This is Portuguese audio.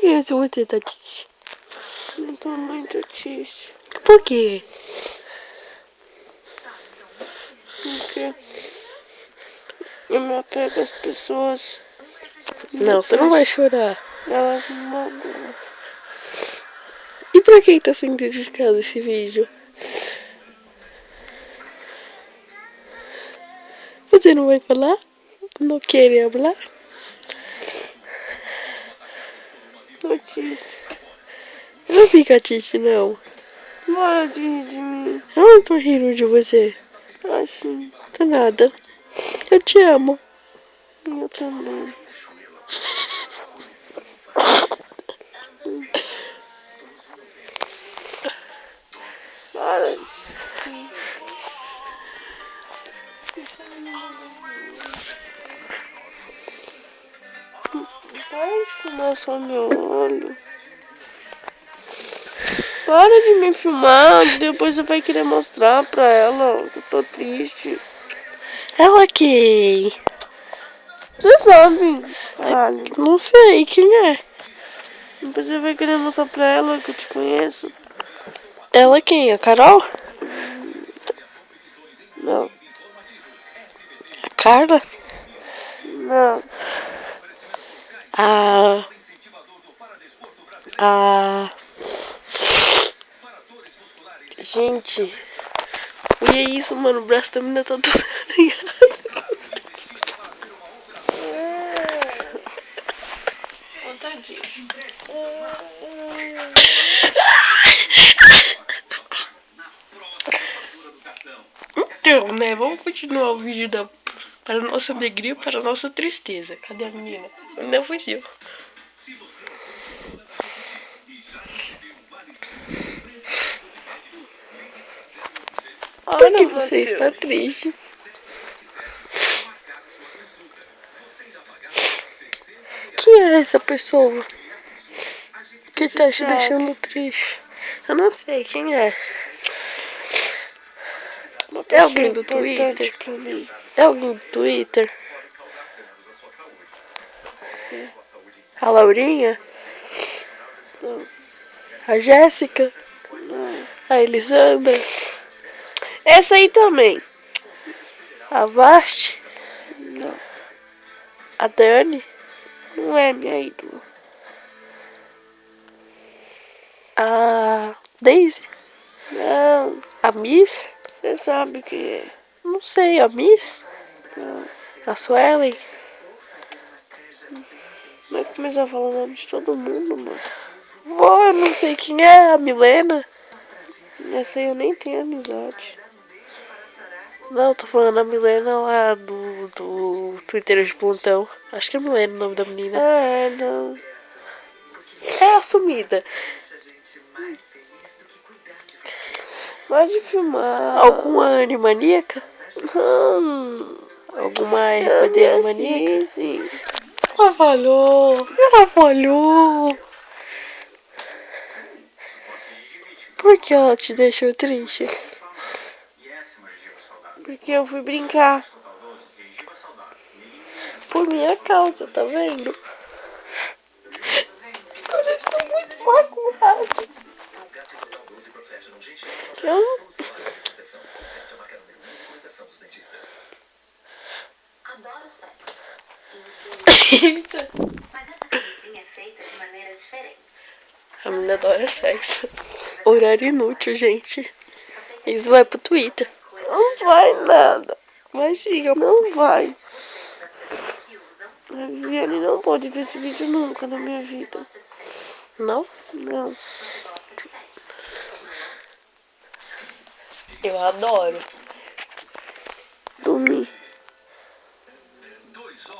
Por que você tá triste? Eu tô muito triste. Por quê? Porque eu me apego às pessoas. Não, você não vai chorar. Elas me magoam. E pra quem tá sendo dedicado esse vídeo? Você não vai falar? Não quer falar? Tô triste. Não fica triste, não. Para de rir de mim. Eu não tô rindo de você. Assim, Tô nada. Eu te amo. eu também. Para de rir. Para de fumar só meu olho. Para de me filmar, depois você vai querer mostrar pra ela que eu tô triste. Ela quem? Você sabe, caralho. Não sei quem é. Depois você vai querer mostrar pra ela que eu te conheço. Ela quem? A Carol? Não, A Carla? não. A... Gente, e é isso, mano. O braço da menina tá todo arranhado. Vontade. Então, né? Vamos continuar o vídeo para nossa alegria, para nossa tristeza. Cadê a menina? Ainda fugiu. Por que você está triste? Quem é essa pessoa que tá te deixando triste? Eu não sei quem é. É alguém do Twitter? É alguém do Twitter? A Laurinha? A Jéssica? A Elisandra? Essa aí também. A Vasti? Não, A Dani? não é minha ídola. A Daisy? Não, A Miss? você sabe quem é. Não sei, a Miss? Não. A Suelen? Vai começar a falar o nome de todo mundo, mano. Vou, eu não sei quem é. A Milena? Essa aí eu nem tenho amizade. Não, tô falando a Milena lá do Twitter de Pontão. Acho que é Milena o nome da menina. Ah, não. É a sumida. Pode filmar. Alguma animaníaca? Não. Alguma Não me RPD maníaca? assiste. Ela falhou. Ela falhou. Por que ela te deixou triste? Porque eu fui brincar. Por minha causa, tá vendo? Eu estou muito magoada. Eu Adoro sexo. Eita. Mas essa camisinha é feita de maneiras diferentes. A menina adora sexo. Horário inútil, gente. Isso vai pro Twitter. não vai nada. Vai sim, Não vai. A Viviane não pode ver esse vídeo nunca na minha vida. Não? Não. Eu adoro.